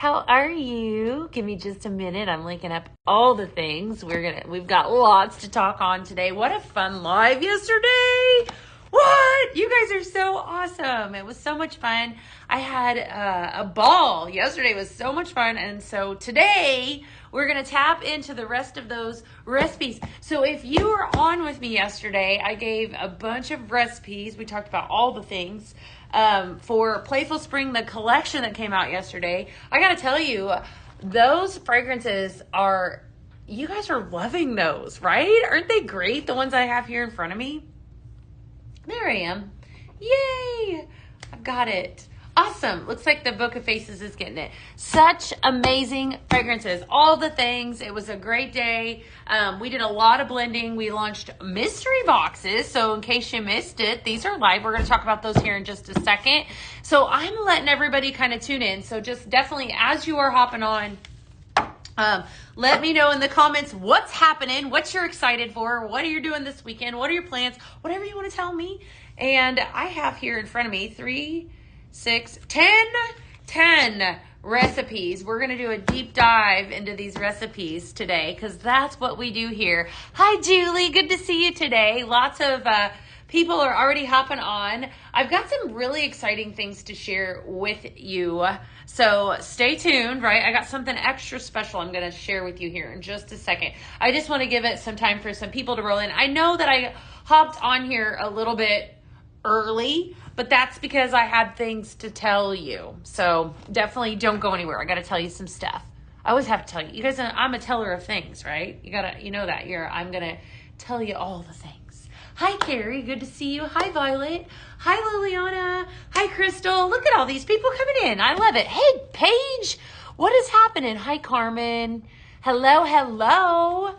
How are you? Give me just a minute. I'm linking up all the things. We've got lots to talk on today. What a fun live yesterday. What? You guys are so awesome. It was so much fun. I had a ball. Yesterday was so much fun. And so today we're going to tap into the rest of those recipes. So if you were on with me yesterday, I gave a bunch of recipes. We talked about all the things. For Playful Spring, the collection that came out yesterday. I gotta tell you, those fragrances you guys are loving those, right? Aren't they great? The ones I have here in front of me. There I am. Yay! I've got it. Awesome. Looks like the Book of Faces is getting it. Such amazing fragrances. All the things. It was a great day. We did a lot of blending. We launched mystery boxes. So in case you missed it, these are live. We're going to talk about those here in just a second. So I'm letting everybody kind of tune in. So just definitely as you are hopping on, let me know in the comments what's happening, what you're excited for, what are you doing this weekend, what are your plans, whatever you want to tell me. And I have here in front of me 3, 6, 10 recipes. We're going to do a deep dive into these recipes today because that's what we do here. Hi, Julie. Good to see you today. Lots of people are already hopping on. I've got some really exciting things to share with you. So stay tuned, right? I got something extra special I'm going to share with you here in just a second. I just want to give it some time for some people to roll in. I know that I hopped on here a little bit early, but that's because I had things to tell you. So definitely don't go anywhere. I got to tell you some stuff. I always have to tell you. You guys, I'm a teller of things, right? You know that. I'm going to tell you all the things. Hi, Carrie. Good to see you. Hi, Violet. Hi, Liliana. Hi, Crystal. Look at all these people coming in. I love it. Hey, Paige. What is happening? Hi, Carmen. Hello, hello.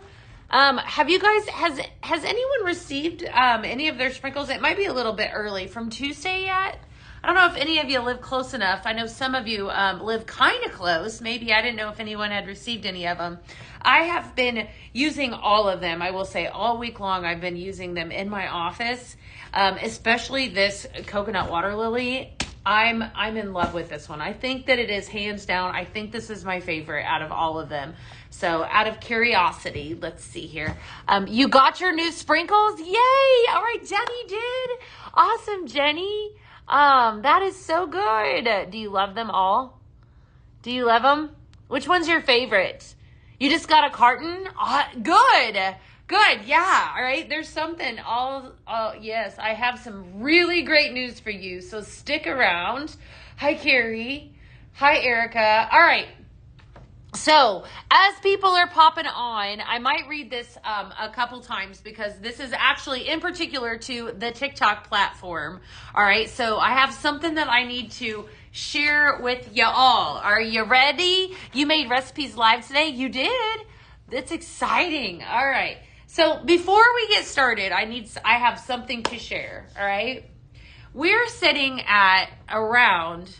Have you guys, has anyone received any of their sprinkles? It might be a little bit early from Tuesday yet. I don't know if any of you live close enough. I know some of you live kind of close. Maybe I didn't know if anyone had received any of them. I have been using all of them. I will say all week long I've been using them in my office, especially this coconut water lily. I'm in love with this one. I think that it is hands down. I think this is my favorite out of all of them. So out of curiosity, let's see here. You got your new sprinkles? Yay! All right, Jenny did. Awesome, Jenny. That is so good. Do you love them all? Do you love them? Which one's your favorite? You just got a carton? Good. Good. Yeah. All right. There's something. Yes, I have some really great news for you. So stick around. Hi, Carrie. Hi, Erica. All right. So as people are popping on, I might read this a couple times because this is actually in particular to the TikTok platform. All right. So I have something that I need to share with you all. Are you ready? You made recipes live today. You did. That's exciting. All right. So before we get started, I have something to share. All right. We're sitting at around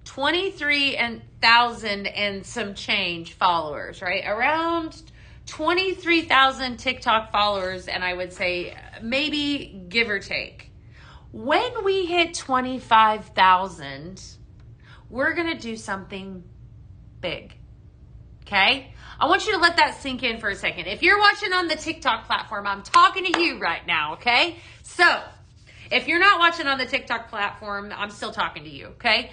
23,000 and some change followers, right? Around 23,000 TikTok followers. And I would say maybe give or take. When we hit 25,000, we're going to do something big. Okay? I want you to let that sink in for a second. If you're watching on the TikTok platform, I'm talking to you right now, okay? So, if you're not watching on the TikTok platform, I'm still talking to you, okay?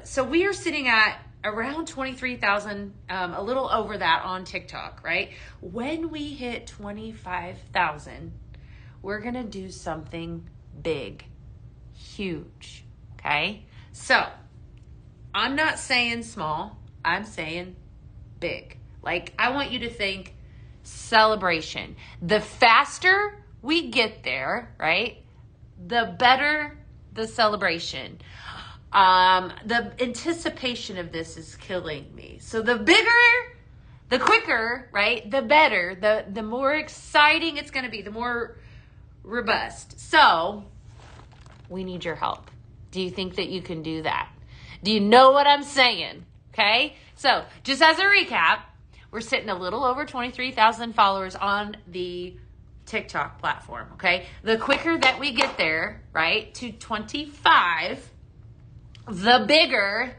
So we are sitting at around 23,000, a little over that on TikTok, right? When we hit 25,000, we're going to do something big, huge, okay? So, I'm not saying small, I'm saying big. Like, I want you to think celebration. The faster we get there, right, the better the celebration. The anticipation of this is killing me. So the bigger, the quicker, right, the better, the more exciting it's going to be, the more robust. So we need your help. Do you think that you can do that? Do you know what I'm saying? Okay. So just as a recap, we're sitting a little over 23,000 followers on the TikTok platform. Okay. The quicker that we get there, right, to 25, the bigger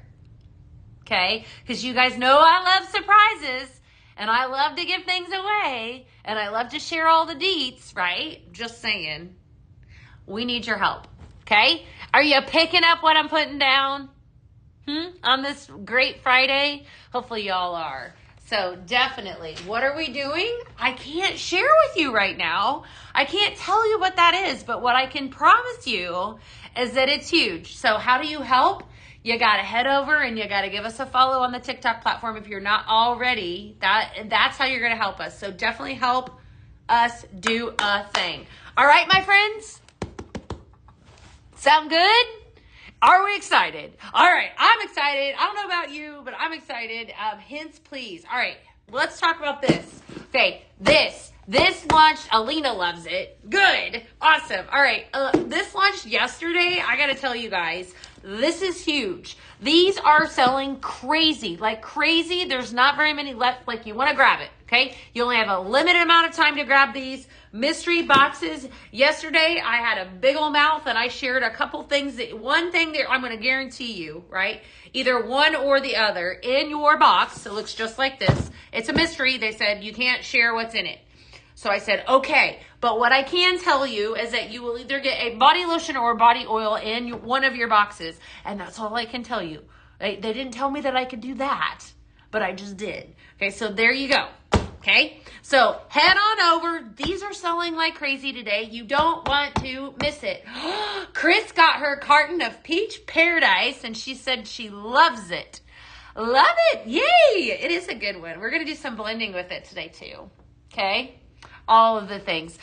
okay? Because you guys know I love surprises, and I love to give things away, and I love to share all the deets, right? Just saying. We need your help, okay? Are you picking up what I'm putting down on this great Friday? Hopefully y'all are. So definitely, what are we doing? I can't share with you right now. I can't tell you what that is, but what I can promise you is that it's huge. So how do you help? You got to head over and you got to give us a follow on the TikTok platform if you're not already. That's how you're going to help us. So definitely help us do a thing. All right, my friends? Sound good? Are we excited? All right, I'm excited. I don't know about you, but I'm excited. Hints, please. All right, let's talk about this. Okay, this launched. Alina loves it. Good, awesome. All right, this launched yesterday. I gotta tell you guys, this is huge. These are selling crazy, like crazy. There's not very many left. Like, you want to grab it, okay? You only have a limited amount of time to grab these mystery boxes. Yesterday, I had a big old mouth and I shared a couple things. One thing that I'm going to guarantee you, right? Either one or the other in your box. It looks just like this. It's a mystery. They said you can't share what's in it. So I said, okay, but what I can tell you is that you will either get a body lotion or body oil in one of your boxes. And that's all I can tell you. They didn't tell me that I could do that, but I just did. Okay, so there you go. Okay, so head on over. These are selling like crazy today. You don't want to miss it. Chris got her carton of Peach Paradise, and she said she loves it. Love it. Yay. It is a good one. We're going to do some blending with it today too. Okay. All of the things.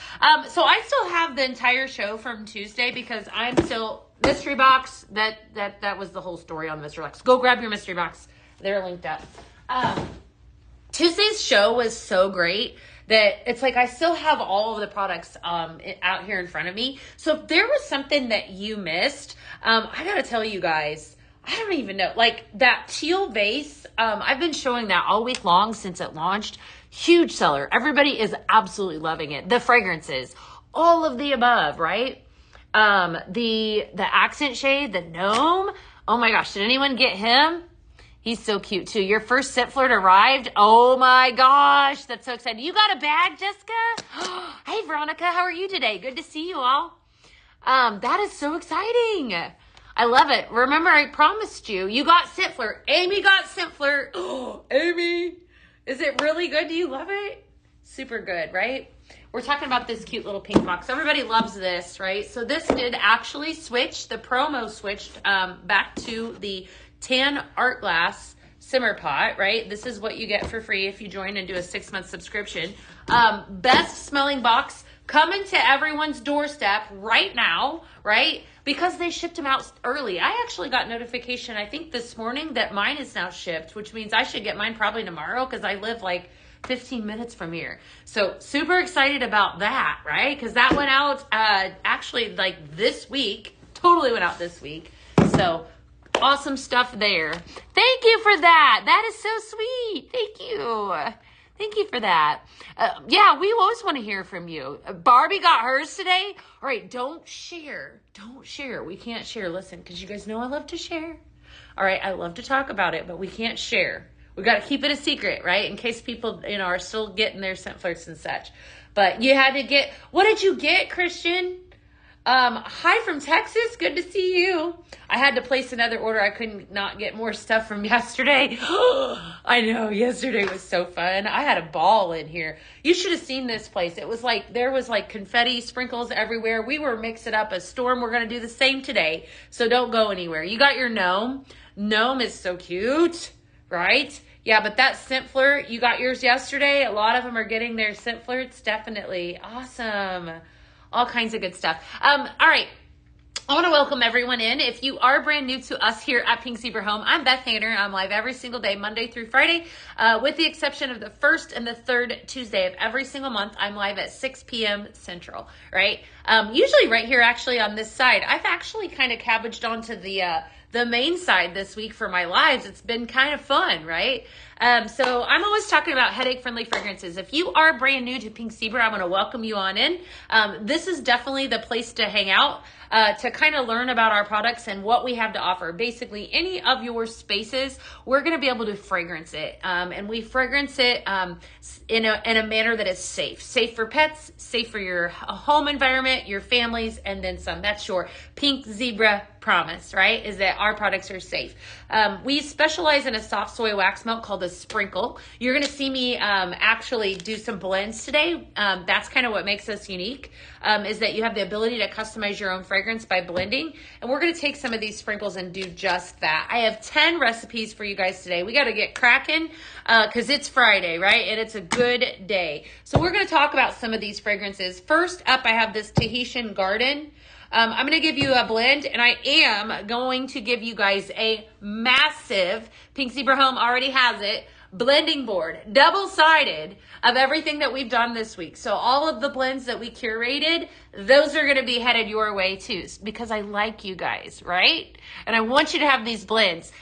So I still have the entire show from Tuesday because I'm still mystery box. That was the whole story on the mystery box. Go grab your mystery box. They're linked up. Tuesday's show was so great that it's like I still have all of the products out here in front of me. So if there was something that you missed, I gotta tell you guys, I don't even know. Like that teal vase, I've been showing that all week long since it launched. Huge seller. Everybody is absolutely loving it. The fragrances, all of the above, right? The accent shade, the gnome. Oh my gosh, did anyone get him? He's so cute too. Your first scent flirt arrived. Oh my gosh, that's so exciting. You got a bag, Jessica? Hey Veronica, how are you today? Good to see you all. That is so exciting. I love it. Remember, I promised you. You got scent flirt. Amy got scent flirt. Oh, Amy. Is it really good? Do you love it? Super good, right? We're talking about this cute little pink box. Everybody loves this, right? So this did actually switch. The promo switched back to the tan art glass simmer pot, right? This is what you get for free if you join and do a 6-month subscription. Best smelling box coming to everyone's doorstep right now, right? Because they shipped them out early. I actually got notification, I think this morning, that mine is now shipped, which means I should get mine probably tomorrow because I live like 15 minutes from here. So super excited about that, right? Because that went out actually like this week. Totally went out this week. So awesome stuff there. Thank you for that. That is so sweet. Thank you. Thank you for that. Yeah, we always want to hear from you. Barbie got hers today. All right, don't share. Don't share. We can't share. Listen, because you guys know I love to share. All right, I love to talk about it, but we can't share. We got to keep it a secret, right? In case people, are still getting their scent flirts and such. But you had to get, what did you get, Christian? Hi from Texas. Good to see you. I had to place another order. I couldn't not get more stuff from yesterday. I know. Yesterday was so fun. I had a ball in here. You should have seen this place. It was like, there was like confetti sprinkles everywhere. We were mixing up a storm. We're going to do the same today. So don't go anywhere. You got your gnome. Gnome is so cute, right? Yeah, but that scent flirt, you got yours yesterday. A lot of them are getting their scent flirts. Definitely. Awesome. All kinds of good stuff. All right. I want to welcome everyone in. If you are brand new to us here at Pink Zebra Home, I'm Beth Hayner. I'm live every single day, Monday through Friday, with the exception of the first and the third Tuesday of every single month. I'm live at 6 p.m. Central, right? Usually right here, actually on this side. I've actually kind of cabbaged onto the main side this week for my lives. It's been kind of fun, right? So I'm always talking about headache-friendly fragrances. If you are brand new to Pink Zebra, I'm going to welcome you on in. This is definitely the place to hang out. to kind of learn about our products and what we have to offer. Basically, any of your spaces, we're going to be able to fragrance it. And we fragrance it in a manner that is safe. Safe for pets, safe for your home environment, your families, and then some. That's your pink zebra promise, right? Is that our products are safe. We specialize in a soft soy wax melt called a sprinkle. You're going to see me actually do some blends today. That's kind of what makes us unique, is that you have the ability to customize your own fragrance by blending. And we're going to take some of these sprinkles and do just that. I have 10 recipes for you guys today. We got to get cracking because it's Friday, right? And it's a good day. So we're going to talk about some of these fragrances. First up, I have this Tahitian Garden. I'm going to give you a blend, and I am going to give you guys a massive, Pink Zebra Home already has it, blending board, double-sided, of everything that we've done this week. So all of the blends that we curated, those are going to be headed your way too, because I like you guys, right? And I want you to have these blends.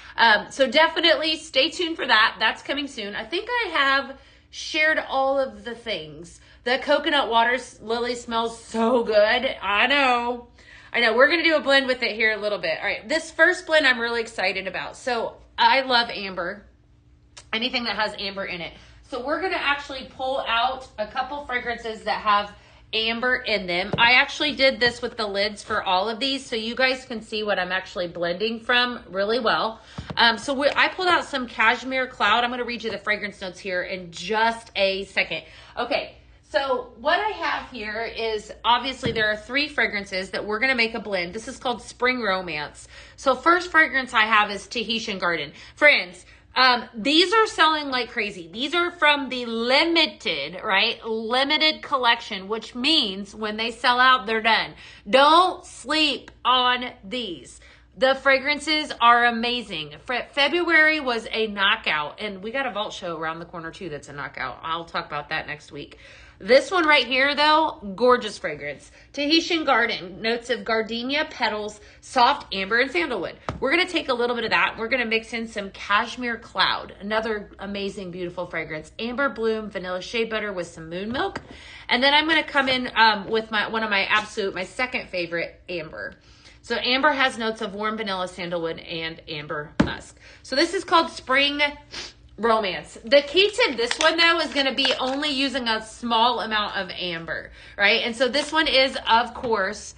So definitely stay tuned for that. That's coming soon. I think I have shared all of the things. The coconut water lily smells so good. I know. We're going to do a blend with it here a little bit. All right. This first blend I'm really excited about. So I love amber. Anything that has amber in it. So we're going to actually pull out a couple fragrances that have amber in them. I actually did this with the lids for all of these, so you guys can see what I'm actually blending from really well. I pulled out some Cashmere Cloud. I'm going to read you the fragrance notes here in just a second. Okay. So what I have here is, obviously there are 3 fragrances that we're going to make a blend. This is called Spring Romance. So first fragrance I have is Tahitian Garden. Friends, these are selling like crazy. These are from the limited, right? Limited collection, which means when they sell out, they're done. Don't sleep on these. The fragrances are amazing. February was a knockout, and we got a vault show around the corner too that's a knockout. I'll talk about that next week. This one right here, though, gorgeous fragrance. Tahitian Garden, notes of gardenia, petals, soft amber, and sandalwood. We're going to take a little bit of that. We're going to mix in some Cashmere Cloud, another amazing, beautiful fragrance. Amber Bloom, vanilla shea butter with some moon milk. And then I'm going to come in with my second favorite, amber. So amber has notes of warm vanilla, sandalwood, and amber musk. So this is called Spring Romance. The key to this one, though, is going to be only using a small amount of amber, right? And so this one is, of course,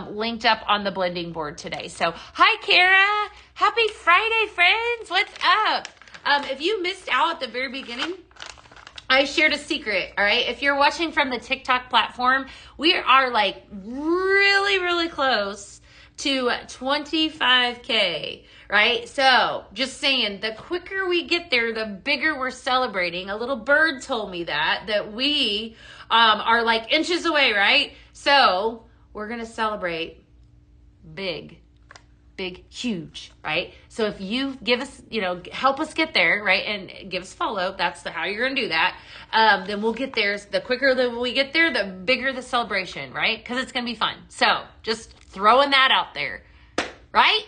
linked up on the blending board today. So hi, Kara. Happy Friday, friends. What's up? If you missed out at the very beginning, I shared a secret, all right? If you're watching from the TikTok platform, we are like really, really close to 25K, right? So just saying, the quicker we get there, the bigger we're celebrating. A little bird told me that we are like inches away, right? So we're going to celebrate big, huge, right? So if you give us, help us get there, right? And give us a follow, that's how you're going to do that. Then we'll get there. The quicker that we get there, the bigger the celebration, right? Because it's going to be fun. So just throwing that out there, right?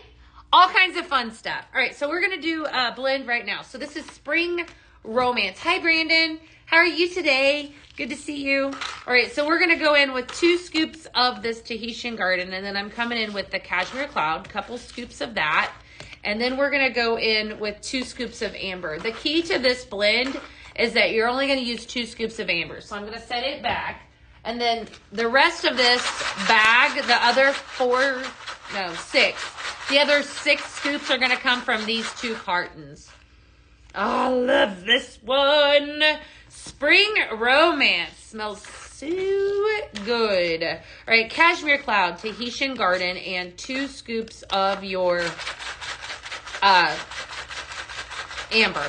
All kinds of fun stuff. All right, so we're going to do a blend right now. So this is Spring Romance. Hi, Brandon. How are you today? Good to see you. All right, so we're going to go in with 2 scoops of this Tahitian Garden, and then I'm coming in with the Cashmere Cloud, couple scoops of that. And then we're going to go in with 2 scoops of amber. The key to this blend is that you're only going to use 2 scoops of amber. So I'm going to set it back. And then the rest of this bag, the other 6, the other 6 scoops are going to come from these 2 cartons. Oh, I love this one. Spring Romance smells so good. All right, Cashmere Cloud, Tahitian Garden, and 2 scoops of your amber.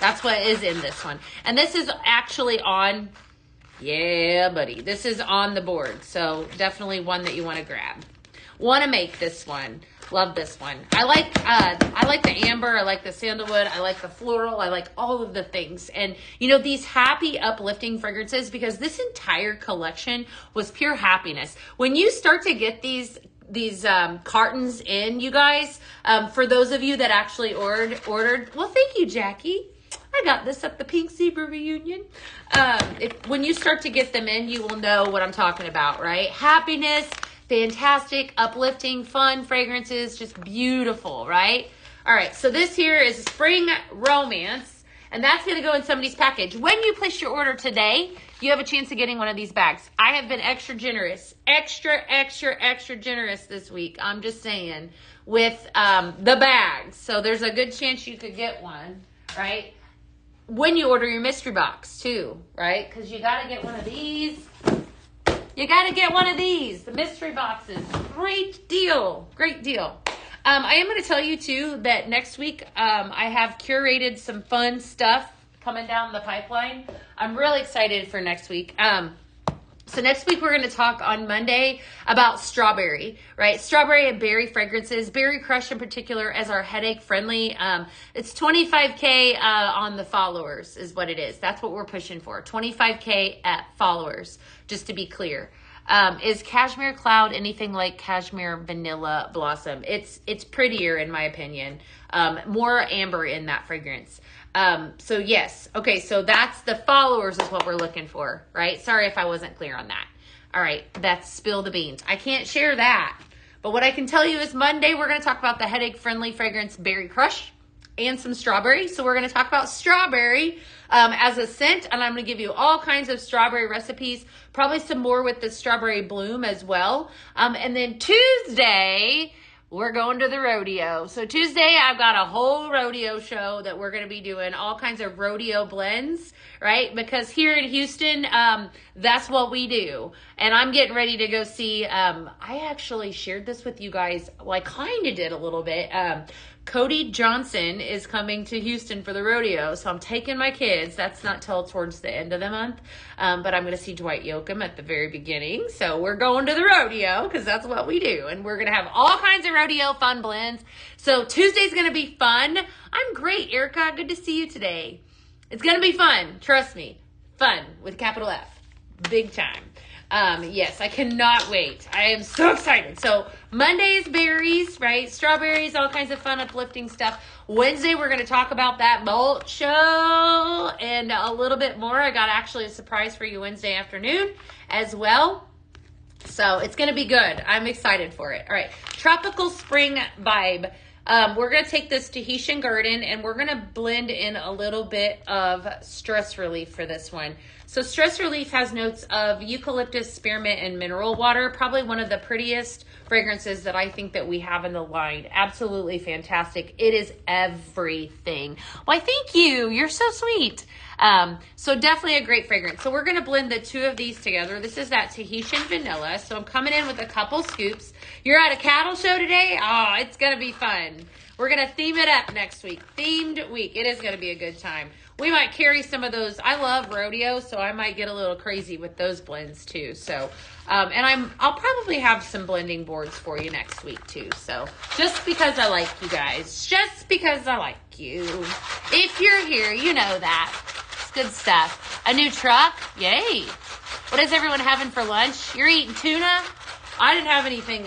That's what is in this one. And this is actually on, yeah, buddy. This is on the board. So definitely one that you want to grab. Want to make this one. Love this one. I like the amber. I like the sandalwood. I like the floral. I like all of the things. And, these happy, uplifting fragrances, because this entire collection was pure happiness. When you start to get these cartons in, you guys, for those of you that actually ordered, well, thank you, Jackie. I got this at the Pink Zebra reunion. When you start to get them in, you will know what I'm talking about, right? Happiness, Fantastic, uplifting, fun fragrances, just beautiful, right? All right, so this here is Spring Romance, and that's going to go in somebody's package. When you place your order today, you have a chance of getting one of these bags. I have been extra generous, extra generous this week. I'm just saying, with the bags. So there's a good chance you could get one, right? When you order your mystery box too, right? Because you got to get one of these. You got to get one of these, the mystery boxes. Great deal. Great deal. I am going to tell you too that next week I have curated some fun stuff coming down the pipeline. I'm really excited for next week. So next week we're going to talk on Monday about strawberry, right? Strawberry and berry fragrances, Berry Crush in particular as our headache friendly. It's 25K on the followers is what it is. That's what we're pushing for. 25K at followers, just to be clear. Is Cashmere Cloud anything like Cashmere Vanilla Blossom? It's prettier in my opinion. More amber in that fragrance. So yes. Okay. So that's the followers is what we're looking for, right? Sorry if I wasn't clear on that. All right. That's spill the beans. I can't share that, but what I can tell you is Monday, we're going to talk about the headache friendly fragrance Berry Crush and some strawberry. So we're going to talk about strawberry, as a scent, and I'm going to give you all kinds of strawberry recipes, probably some more with the strawberry bloom as well. And then Tuesday, we're going to the rodeo. So Tuesday, I've got a whole rodeo show that we're going to be doing all kinds of rodeo blends, right? Because here in Houston, that's what we do. And I'm getting ready to go see, I actually shared this with you guys, well, I kind of did a little bit. Cody Johnson is coming to Houston for the rodeo. So I'm taking my kids. That's not till towards the end of the month. But I'm going to see Dwight Yoakam at the very beginning. So we're going to the rodeo because that's what we do. And we're going to have all kinds of rodeo fun blends. So Tuesday's going to be fun. I'm great, Erica. Good to see you today. It's going to be fun. Trust me. Fun with a capital F. Big time. Yes, I cannot wait. I am so excited. So Monday's berries, right? Strawberries, all kinds of fun, uplifting stuff. Wednesday, we're going to talk about that malt show and a little bit more. I got actually a surprise for you Wednesday afternoon as well. So it's going to be good. I'm excited for it. All right. Tropical Spring Vibe. We're going to take this Tahitian Garden and we're going to blend in a little bit of stress relief for this one. So stress relief has notes of eucalyptus, spearmint, and mineral water. Probably one of the prettiest fragrances that I think that we have in the line. Absolutely fantastic. It is everything. Why, thank you. You're so sweet. So definitely a great fragrance. So we're going to blend the two of these together. This is that Tahitian vanilla. So I'm coming in with a couple scoops. You're at a cattle show today? Oh, it's going to be fun. We're going to theme it up next week. Themed week. It is going to be a good time. We might carry some of those. I love rodeo, so I might get a little crazy with those blends too. So, and I'll probably have some blending boards for you next week too. So just because I like you guys, just because I like you. If you're here, you know that. It's good stuff. A new truck. Yay. What is everyone having for lunch? You're eating tuna? I didn't have anything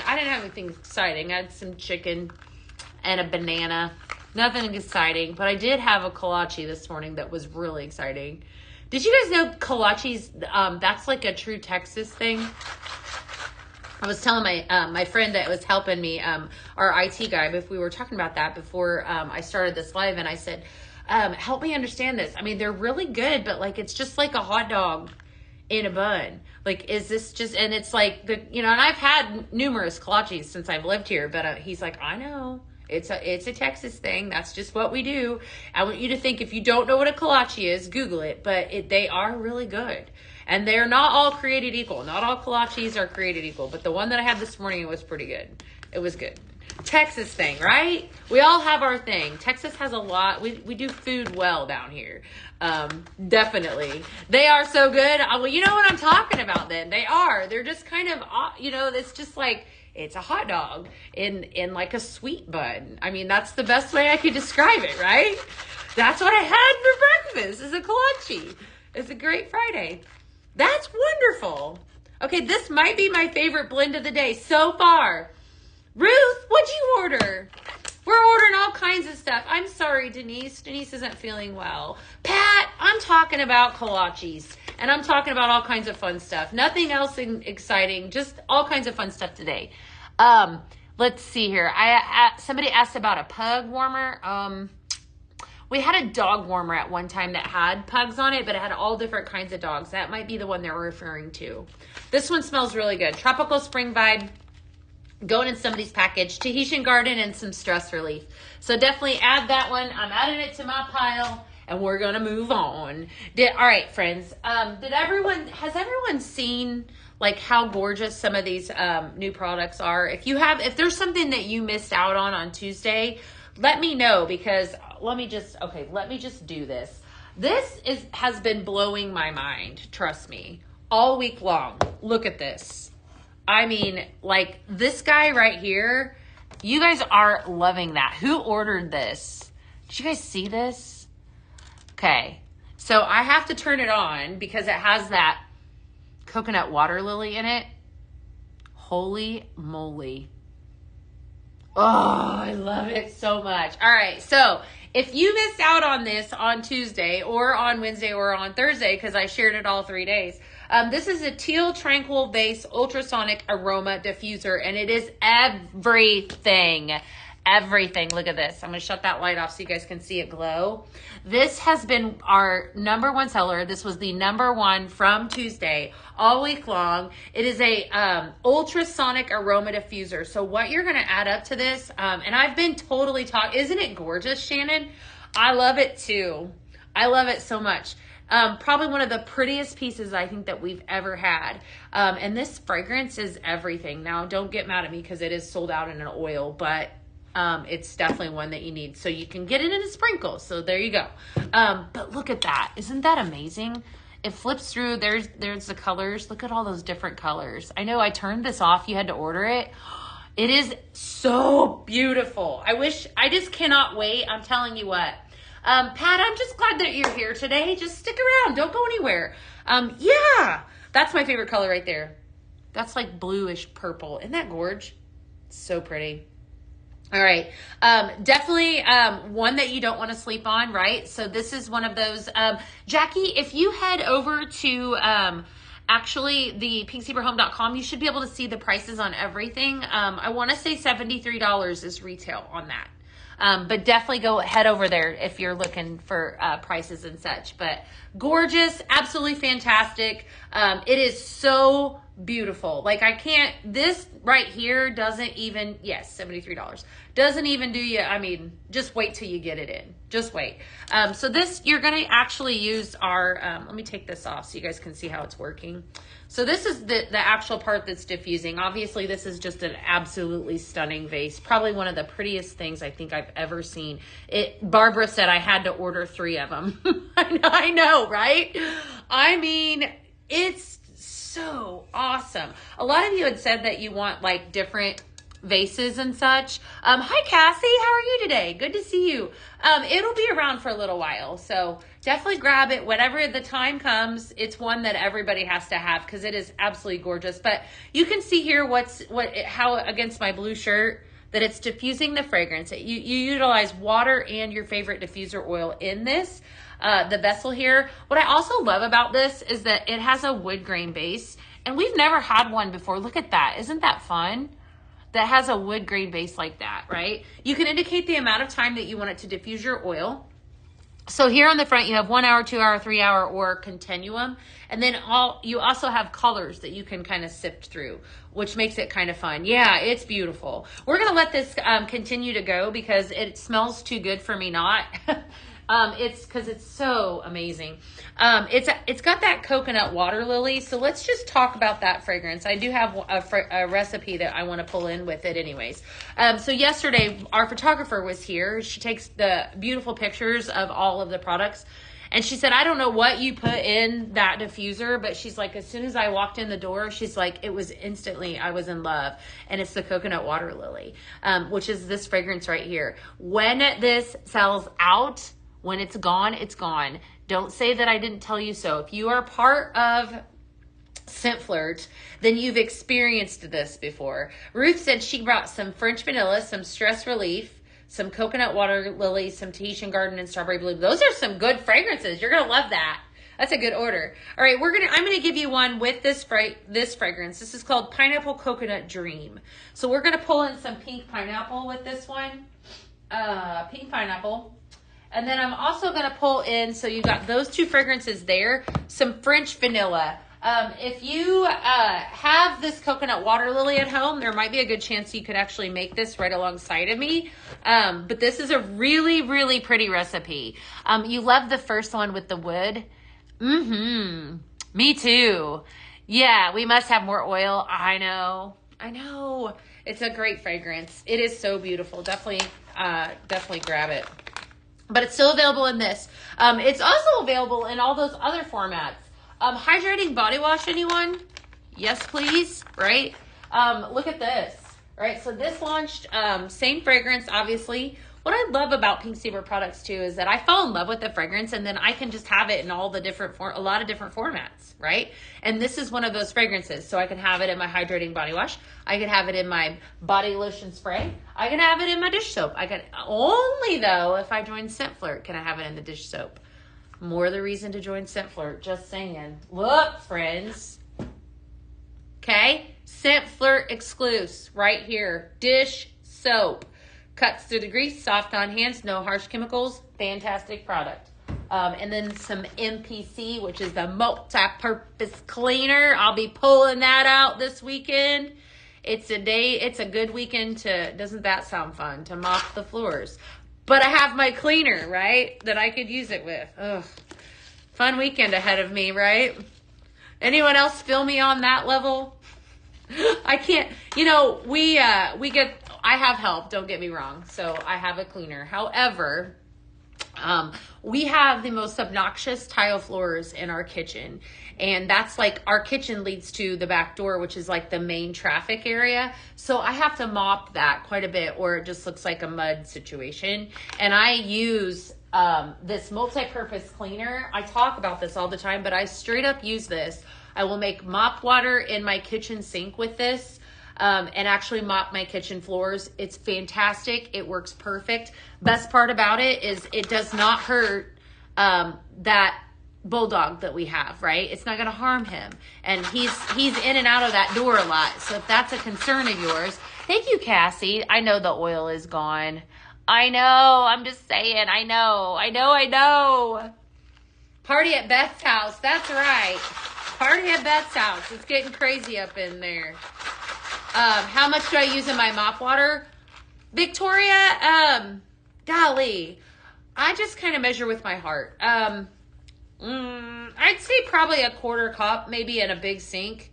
exciting. I had some chicken and a banana. Nothing exciting, but I did have a kolache this morning that was really exciting. Did you guys know kolaches, that's like a true Texas thing? I was telling my friend that was helping me, our IT guy, if we were talking about that before I started this live, and I said, help me understand this. I mean, they're really good, but like it's just like a hot dog in a bun. Like, is this just, and it's like, and I've had numerous kolaches since I've lived here, but he's like, I know. It's a Texas thing. That's just what we do. I want you to think, if you don't know what a kolache is, Google it. But they are really good. And they're not all created equal. Not all kolaches are created equal. But the one that I had this morning, it was pretty good. It was good. Texas thing, right? We all have our thing. Texas has a lot. We do food well down here. Definitely. They are so good. Well, you know what I'm talking about then. They are. They're just kind of, it's just like, it's a hot dog in like a sweet bun. I mean, that's the best way I could describe it, right? That's what I had for breakfast, is a kolache. It's a great Friday. That's wonderful. Okay, this might be my favorite blend of the day so far. Ruth, what'd you order? We're ordering all kinds of stuff. I'm sorry, Denise. Denise isn't feeling well. Pat, I'm talking about kolaches. And I'm talking about all kinds of fun stuff. Nothing else exciting. Just all kinds of fun stuff today. Let's see here. Somebody asked about a pug warmer. We had a dog warmer at one time that had pugs on it, but it had all different kinds of dogs. That might be the one they're referring to. This one smells really good. Tropical Spring Vibe. Going in somebody's package. Tahitian Garden and some stress relief. So definitely add that one. I'm adding it to my pile. And we're going to move on. All right, friends. Has everyone seen like how gorgeous some of these new products are? If there's something that you missed out on Tuesday, let me know, because let me just do this. This has been blowing my mind, trust me, all week long. Look at this. I mean, like this guy right here, you guys are loving that. Who ordered this? Did you guys see this? Okay, so I have to turn it on because it has that coconut water lily in it. Holy moly. Oh, I love it so much. All right, so if you missed out on this on Tuesday or on Wednesday or on Thursday, because I shared it all 3 days, this is a teal tranquil base ultrasonic aroma diffuser, and it is everything. Everything. Look at this. I'm going to shut that light off so you guys can see it glow. This has been our number one seller. This was the number one from Tuesday all week long. It is a ultrasonic aroma diffuser. So what you're going to add up to this, and I've been totally isn't it gorgeous, Shannon? I love it too. I love it so much. Probably one of the prettiest pieces I think that we've ever had. And this fragrance is everything. Now, don't get mad at me because it is sold out in an oil, but it's definitely one that you need. So you can get it in a sprinkle. So there you go. But look at that. Isn't that amazing? It flips through. There's the colors. Look at all those different colors. I know I turned this off. You had to order it. It is so beautiful. I just cannot wait. I'm telling you what. Pat, I'm just glad that you're here today. Just stick around. Don't go anywhere. Yeah, that's my favorite color right there. That's like bluish purple. Isn't that gorge? So pretty. All right. Definitely one that you don't want to sleep on, right? So this is one of those. Jackie, if you head over to actually the pinkzebra.com, you should be able to see the prices on everything. I want to say $73 is retail on that. But definitely head over there if you're looking for prices and such. But gorgeous, absolutely fantastic. It is so beautiful. Like this right here doesn't even, yes, $73. Doesn't even do you, I mean, just wait till you get it in. Just wait. So this, you're going to actually use our, let me take this off so you guys can see how it's working. So this is the actual part that's diffusing. Obviously, this is just an absolutely stunning vase. Probably one of the prettiest things I think I've ever seen. Barbara said I had to order 3 of them. I know, right? I mean, it's so awesome. A lot of you had said that you want like different vases and such. Hi, Cassie. How are you today? Good to see you. It'll be around for a little while, so definitely grab it whenever the time comes. It's one that everybody has to have because it is absolutely gorgeous. But you can see here how against my blue shirt that it's diffusing the fragrance. You utilize water and your favorite diffuser oil in this. The vessel here. What I also love about this is that it has a wood grain base, and we've never had one before. Look at that. Isn't that fun? That has a wood grain base like that, right? You can indicate the amount of time that you want it to diffuse your oil. So here on the front, you have 1 hour, 2 hour, 3 hour, or continuum. And then you also have colors that you can kind of sift through, which makes it kind of fun. Yeah, it's beautiful. We're going to let this continue to go because it smells too good for me not. It's because it's so amazing. It's got that coconut water lily. So let's just talk about that fragrance. I do have a recipe that I want to pull in with it anyways. So yesterday our photographer was here. She takes the beautiful pictures of all of the products. And she said, I don't know what you put in that diffuser, but she's like, as soon as I walked in the door, she's like, it was instantly, I was in love. And it's the coconut water lily, which is this fragrance right here. When this sells out, when it's gone, it's gone. Don't say that I didn't tell you so. If you are part of Scent Flirt, then you've experienced this before. Ruth said she brought some French vanilla, some stress relief, some coconut water lily, some Tahitian garden, and strawberry blue. Those are some good fragrances. You're going to love that. That's a good order. All right, I'm going to give you one with this fragrance. This is called Pineapple Coconut Dream. So we're going to pull in some pink pineapple with this one. Pink pineapple. And then I'm also going to pull in, so you got those two fragrances there, some French vanilla. If you have this coconut water lily at home, there might be a good chance you could actually make this right alongside of me. But this is a really, really pretty recipe. You love the first one with the wood. Me too. Yeah, we must have more oil. I know. It's a great fragrance. It is so beautiful. Definitely grab it. But it's still available in this. It's also available in all those other formats. Hydrating body wash, anyone? Yes, please. Right? Look at this. Right? So this launched, same fragrance, obviously. What I love about Pink Saver products too is that I fall in love with the fragrance, and then I can just have it in all the different a lot of different formats, right? And this is one of those fragrances. So I can have it in my hydrating body wash. I can have it in my body lotion spray. I can have it in my dish soap. I can only though if I join Scent Flirt can I have it in the dish soap. More the reason to join Scent Flirt. Just saying. Look, friends. Okay, Scent Flirt exclusive right here. Dish soap. Cuts through the grease, soft on hands, no harsh chemicals. Fantastic product. And then some MPC, which is the multi-purpose cleaner. I'll be pulling that out this weekend. It's a good weekend to, doesn't that sound fun, to mop the floors. But I have my cleaner, right, that I could use it with. Ugh. Fun weekend ahead of me, right? Anyone else feel me on that level? I can't, I have help, don't get me wrong. So I have a cleaner. However, we have the most obnoxious tile floors in our kitchen. And that's like, our kitchen leads to the back door, which is like the main traffic area. So I have to mop that quite a bit, or it just looks like a mud situation. And I use this multi-purpose cleaner. I talk about this all the time, but I straight up use this. I will make mop water in my kitchen sink with this. And actually mop my kitchen floors. It's fantastic. It works perfect. Best part about it is it does not hurt that bulldog that we have, right? It's not going to harm him. And he's in and out of that door a lot. So if that's a concern of yours, thank you, Cassie. I know the oil is gone. I know. I'm just saying. I know. Party at Beth's house. That's right. Party at Beth's house. It's getting crazy up in there. How much do I use in my mop water? Victoria, golly, I just kind of measure with my heart. I'd say probably a quarter cup, maybe in a big sink.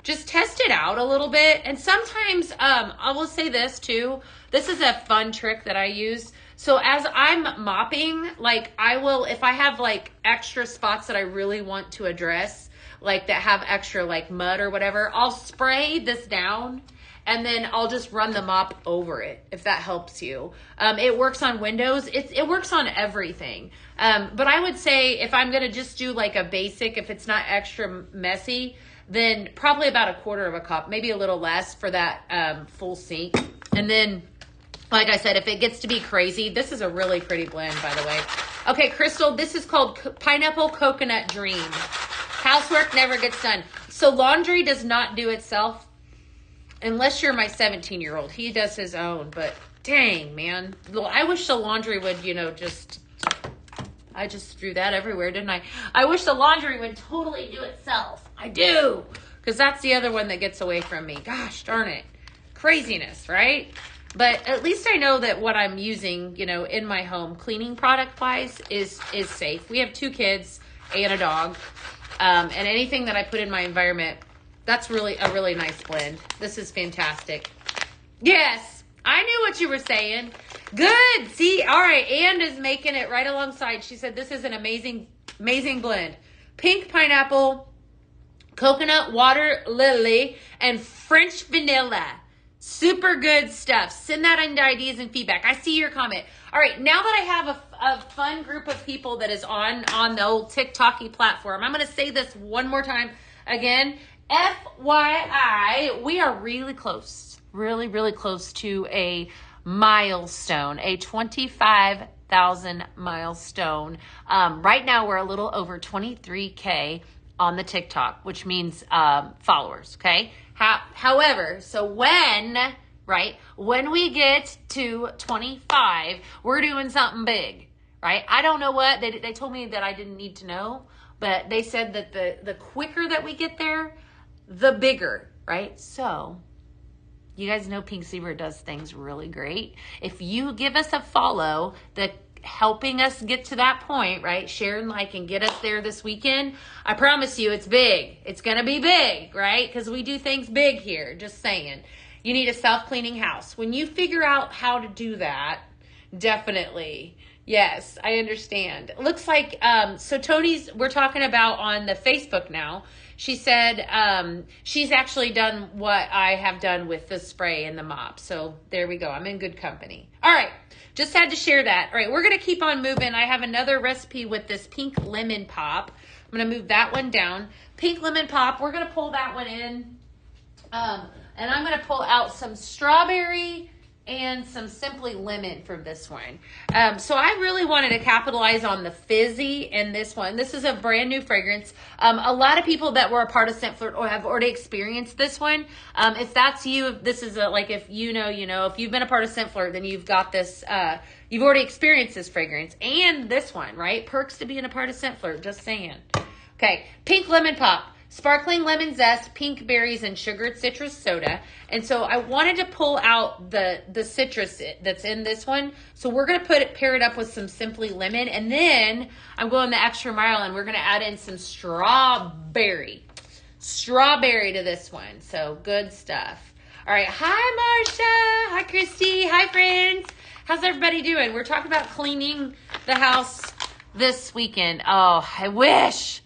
Just test it out a little bit. And sometimes, I will say this too. This is a fun trick that I use. So as I'm mopping, like if I have like extra spots that I really want to address, like that have extra like mud or whatever, I'll spray this down and then I'll just run the mop over it, if that helps you. It works on windows. It works on everything. But I would say if I'm going to just do like a basic, if it's not extra messy, then probably about a quarter of a cup, maybe a little less for that full sink. And then, like I said, if it gets to be crazy, this is a really pretty blend, by the way. Okay, Crystal, this is called Pineapple Coconut Dream. Housework never gets done. So laundry does not do itself unless you're my 17-year-old. He does his own, but dang, man. I wish the laundry would, I just threw that everywhere, didn't I? I wish the laundry would totally do itself. I do. Because that's the other one that gets away from me. Gosh darn it. Craziness, right? But at least I know that what I'm using, in my home, cleaning product-wise, is safe. We have 2 kids and a dog. And anything that I put in my environment, that's really a really nice blend. This is fantastic. Yes, I knew what you were saying. Good. See, all right. Ann is making it right alongside. She said this is an amazing, amazing blend. Pink pineapple, coconut water lily, and French vanilla. Super good stuff. Send that in ideas and feedback. I see your comment. All right, now that I have a fun group of people that is on the old TikTok-y platform, I'm going to say this one more time again. FYI, we are really close, really, really close to a milestone, a 25,000 milestone. Right now we're a little over 23K on the TikTok, which means followers, okay? However, so when we get to 25, we're doing something big, right? I don't know what, they told me that I didn't need to know, but they said that the quicker that we get there, the bigger, right? So you guys know Pink Zebra does things really great. If you give us a follow, helping us get to that point, right? Share and like and get us there this weekend. I promise you it's big. It's going to be big, right? Because we do things big here. Just saying. You need a self-cleaning house. When you figure out how to do that, definitely. Yes, I understand. It looks like, so we're talking about on the Facebook now. She said she's actually done what I have done with the spray and the mop. So there we go. I'm in good company. All right. Just had to share that. All right, we're going to keep on moving. I have another recipe with this pink lemon pop. I'm going to move that one down. Pink lemon pop, we're going to pull that one in. And I'm going to pull out some strawberry and some Simply Lemon from this one. So I really wanted to capitalize on the fizzy in this one. This is a brand new fragrance. A lot of people that were a part of Scent Flirt or have already experienced this one. If that's you, this is if you know, if you've been a part of Scent Flirt, then you've got this, you've already experienced this fragrance and this one, right? Perks to being a part of Scent Flirt, just saying. Okay, Pink Lemon Pop. Sparkling lemon zest, pink berries, and sugared citrus soda. And so I wanted to pull out the citrus that's in this one. So we're going to pair it up with some Simply Lemon. And then I'm going the extra mile and we're going to add in some strawberry to this one. So good stuff. All right. Hi, Marsha. Hi, Christy. Hi, friends. How's everybody doing? We're talking about cleaning the house this weekend. Oh, I wish.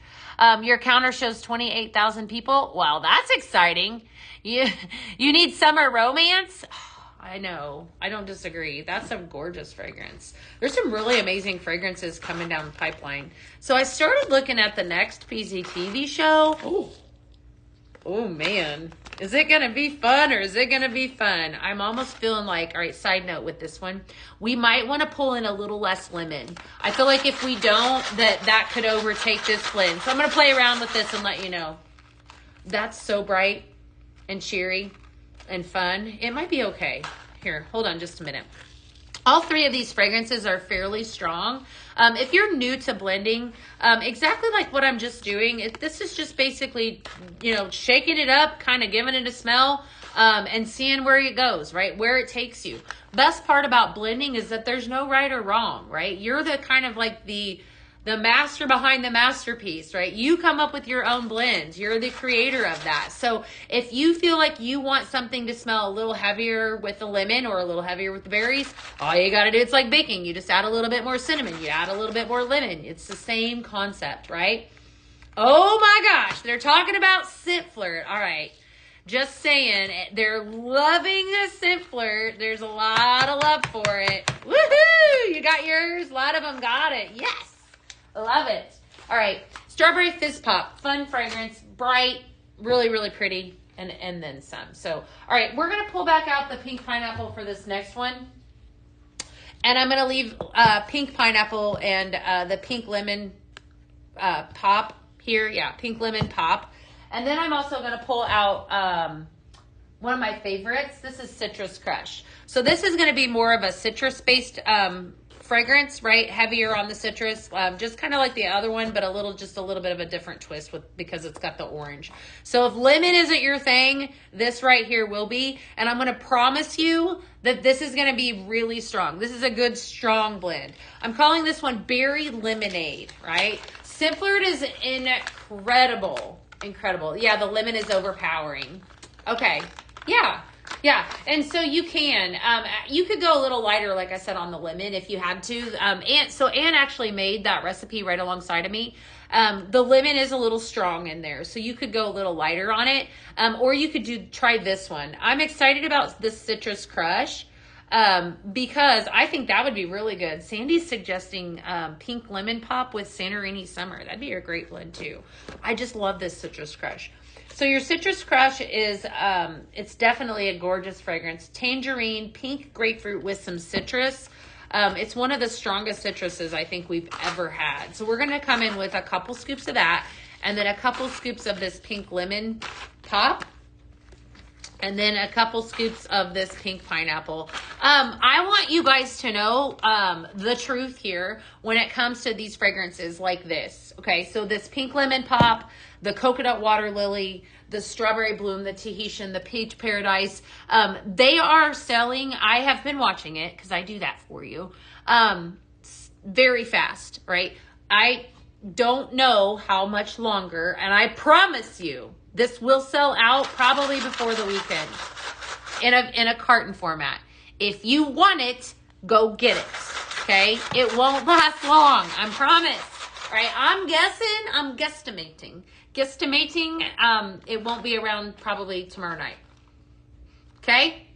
Your counter shows 28,000 people. Wow, that's exciting. You need summer romance? Oh, I know. I don't disagree. That's a gorgeous fragrance. There's some really amazing fragrances coming down the pipeline. So I started looking at the next PZTV show. Oh, man. Is it going to be fun or is it going to be fun? I'm almost feeling like, all right, side note with this one, we might want to pull in a little less lemon. I feel like if we don't, that could overtake this blend. So I'm going to play around with this and let you know. That's so bright and cheery and fun. It might be okay. Here, hold on just a minute. All three of these fragrances are fairly strong. If you're new to blending, exactly like what I'm just doing, this is just basically, shaking it up, kind of giving it a smell, and seeing where it goes, right? Where it takes you. Best part about blending is that there's no right or wrong, right? You're the kind of like the master behind the masterpiece, right? You come up with your own blends. You're the creator of that. So if you feel like you want something to smell a little heavier with the lemon or a little heavier with the berries, all you got to do, it's like baking. You just add a little bit more cinnamon. You add a little bit more lemon. It's the same concept, right? Oh my gosh. They're talking about Scent Flirt. All right. Just saying, they're loving the Scent Flirt. There's a lot of love for it. Woohoo! You got yours? A lot of them got it. Yes. Love it. All right. Strawberry Fizz Pop. Fun fragrance. Bright. Really, really pretty. And then some. So, all right. We're going to pull back out the pink pineapple for this next one. And I'm going to leave pink pineapple and the pink lemon pop here. Yeah, pink lemon pop. And then I'm also going to pull out one of my favorites. This is Citrus Crush. So this is going to be more of a citrus-based fragrance, right? Heavier on the citrus, just kind of like the other one, but just a little bit of a different twist because it's got the orange. So if lemon isn't your thing, this right here will be. And I'm going to promise you that this is going to be really strong. This is a good, strong blend. I'm calling this one Berry Lemonade, right? Scent Flirt is incredible. Incredible. Yeah, the lemon is overpowering. Okay. Yeah. And so you could go a little lighter, like I said, on the lemon if you had to. Anne actually made that recipe right alongside of me. The lemon is a little strong in there, so you could go a little lighter on it. Or you could try this one. I'm excited about this Citrus Crush because I think that would be really good. Sandy's suggesting pink lemon pop with Santorini Summer. That'd be a great blend too. I just love this Citrus Crush. So your Citrus Crush is, it's definitely a gorgeous fragrance. Tangerine, pink grapefruit with some citrus. It's one of the strongest citruses I think we've ever had. So we're going to come in with a couple scoops of that, and then a couple scoops of this pink lemon pop, and then a couple scoops of this pink pineapple. I want you guys to know the truth here when it comes to these fragrances like this. Okay, so this pink lemon pop, the coconut water lily, the strawberry bloom, the Tahitian, the peach paradise, they are selling, I have been watching it because I do that for you, very fast, right? I don't know how much longer, and I promise you, this will sell out probably before the weekend in a carton format. If you want it, go get it, okay? It won't last long, I promise. All right, I'm guesstimating. It won't be around probably tomorrow night. Okay?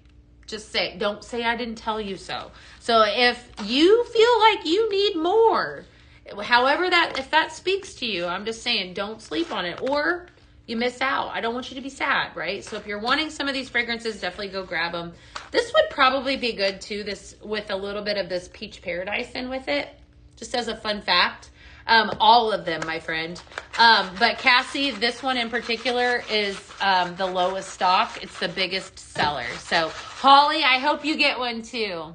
Just don't say I didn't tell you so. So if you feel like you need more, if that speaks to you, I'm just saying don't sleep on it or you miss out. I don't want you to be sad, right? So if you're wanting some of these fragrances, definitely go grab them. This would probably be good too, this with a little bit of this peach paradise in with it, just as a fun fact. All of them, my friend. But Cassie, this one in particular is the lowest stock. It's the biggest seller. So Holly, I hope you get one too.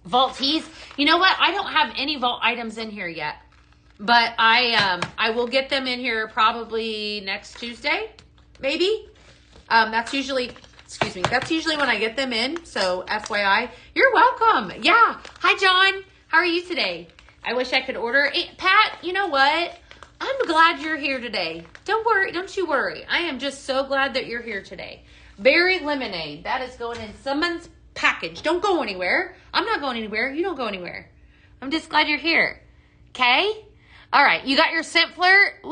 Vault Teas. You know what? I don't have any Vault items in here yet. But I will get them in here probably next Tuesday, maybe. That's usually when I get them in. So FYI, you're welcome. Yeah. Hi, John. How are you today? I wish I could order. Hey, Pat, you know what? I'm glad you're here today. Don't worry. Don't you worry. I am just so glad that you're here today. Berry lemonade. That is going in someone's package. Don't go anywhere. I'm not going anywhere. You don't go anywhere. I'm just glad you're here. Okay? All right. You got your scent flirt? Woo!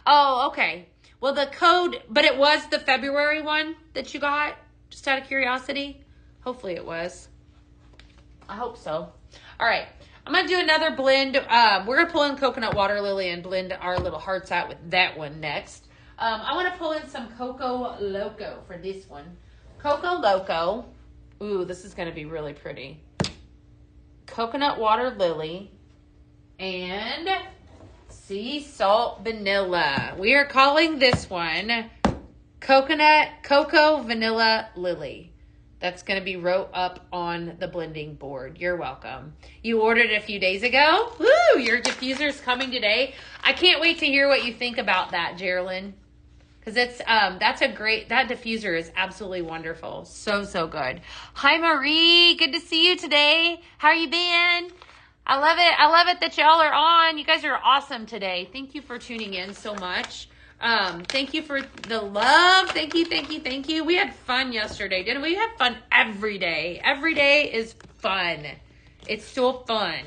Oh, okay. Well, the code, but it was the February one that you got? Just out of curiosity? Hopefully it was. I hope so. All right. I'm going to do another blend. We're going to pull in Coconut Water Lily and blend our little hearts out with that one next. I want to pull in some Coco Loco for this one. Coco Loco. Ooh, this is going to be really pretty. Coconut Water Lily and Sea Salt Vanilla. We are calling this one Cocoa Vanilla Lily. That's going to be wrote up on the blending board. You're welcome. You ordered it a few days ago. Woo! Your diffuser's coming today. I can't wait to hear what you think about that, Geraldine. Because that diffuser is absolutely wonderful. So, so good. Hi, Marie. Good to see you today. How are you been? I love it. I love it that y'all are on. You guys are awesome today. Thank you for tuning in so much. Thank you for the love. Thank you. We had fun yesterday, didn't we? We had fun every day. Every day is fun. It's still fun.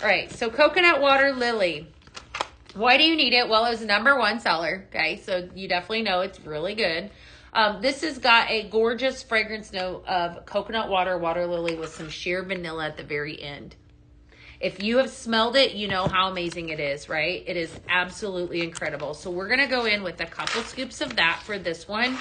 All right. So Coconut Water Lily. Why do you need it? Well, it was the #1 seller. Okay. So you definitely know it's really good. This has got a gorgeous fragrance note of coconut water lily with some sheer vanilla at the very end. If you have smelled it, you know how amazing it is, right? It is absolutely incredible. So we're going to go in with a couple scoops of that for this one.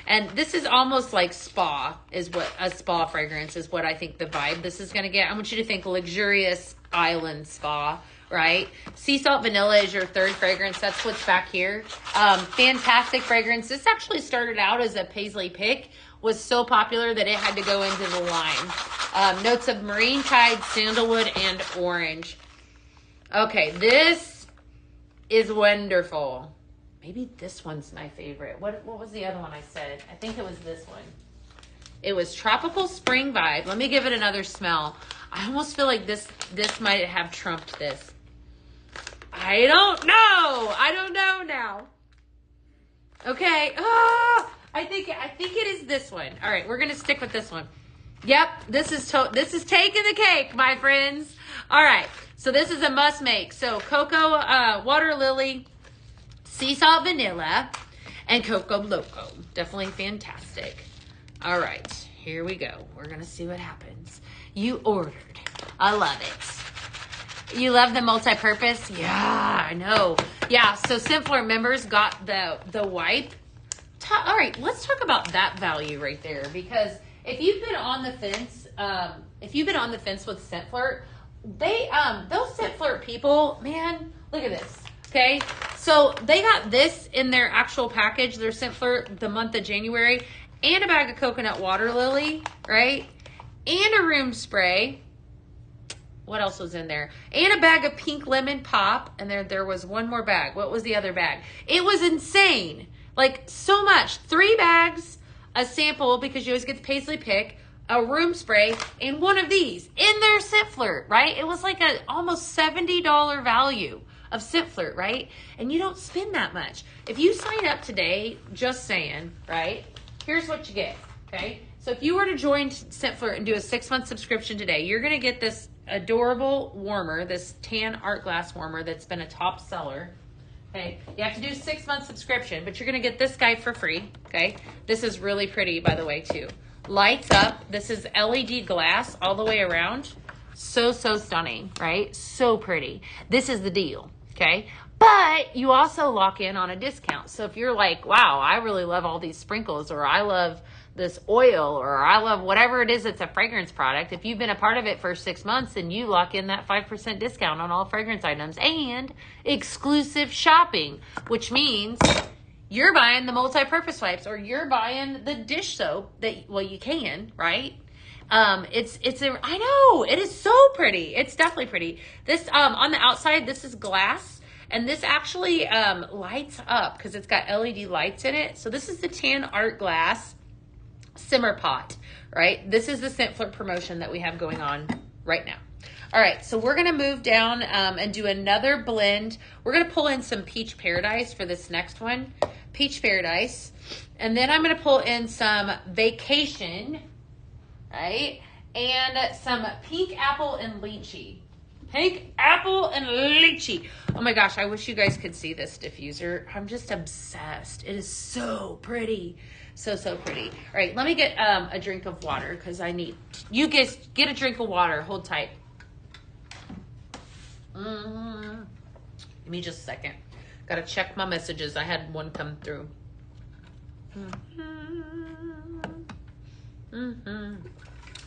And this is almost like spa, a spa fragrance is what I think the vibe this is going to get. I want you to think luxurious island spa, right? Sea Salt Vanilla is your third fragrance. That's what's back here. Fantastic fragrance. This actually started out as a Paisley pick. Was so popular that it had to go into the line. Notes of marine tide, sandalwood, and orange. Okay, this is wonderful. Maybe this one's my favorite. What was the other one I said? I think it was this one. It was Tropical Spring Vibe. Let me give it another smell. I almost feel like this might have trumped this. I don't know now. Okay. I think it is this one. All right, we're gonna stick with this one. Yep, this is taking the cake, my friends. All right, so this is a must make. So Cocoa Water Lily, Sea Salt Vanilla, and Coco Loco. Definitely fantastic. All right, here we go. We're gonna see what happens. You ordered. I love it. You love the multi-purpose? Yeah, I know. Yeah, so Simpler members got the wipe. All right, let's talk about that value right there, because if you've been on the fence, with Scent Flirt, those Scent Flirt people, man, look at this. Okay, so they got this in their actual package, their Scent Flirt, the month of January, and a bag of coconut water lily, right? And a room spray. What else was in there? And a bag of pink lemon pop. And there was one more bag. What was the other bag? It was insane. Like, so much. 3 bags, a sample, because you always get the Paisley pick, a room spray, and one of these in their Scent Flirt, right? It was like a almost $70 value of Scent Flirt, right? And you don't spend that much. If you sign up today, just saying, right? Here's what you get, okay? So if you were to join Scent Flirt and do a 6-month subscription today, you're going to get this adorable warmer, this tan art glass warmer that's been a top seller. Okay, you have to do a 6-month subscription, but you're going to get this guy for free. Okay, this is really pretty, by the way, too. Lights up. This is LED glass all the way around. So stunning, right? So pretty. This is the deal. Okay, but you also lock in on a discount. So if you're like, wow, I really love all these sprinkles, or I love this oil, or I love whatever it is that's a fragrance product, if you've been a part of it for 6 months, then you lock in that 5% discount on all fragrance items and exclusive shopping, which means you're buying the multi-purpose wipes, or you're buying the dish soap that, well, you can, right? I know, it is so pretty. It's definitely pretty. This, on the outside, this is glass, and this actually, lights up because it's got LED lights in it. So this is the tan art glass simmer pot, right? This is the Scent Flirt promotion that we have going on right now. All right, so we're gonna move down and do another blend. We're gonna pull in some Peach Paradise for this next one, Peach Paradise, and then I'm gonna pull in some Vacation, right? And some Pink Apple and Lychee. Pink Apple and Lychee. Oh my gosh, I wish you guys could see this diffuser. I'm just obsessed. It is so pretty. So pretty. All right, let me get a drink of water, because I need, you guys get a drink of water. Hold tight. Give me just a second. Gotta check my messages. I had one come through.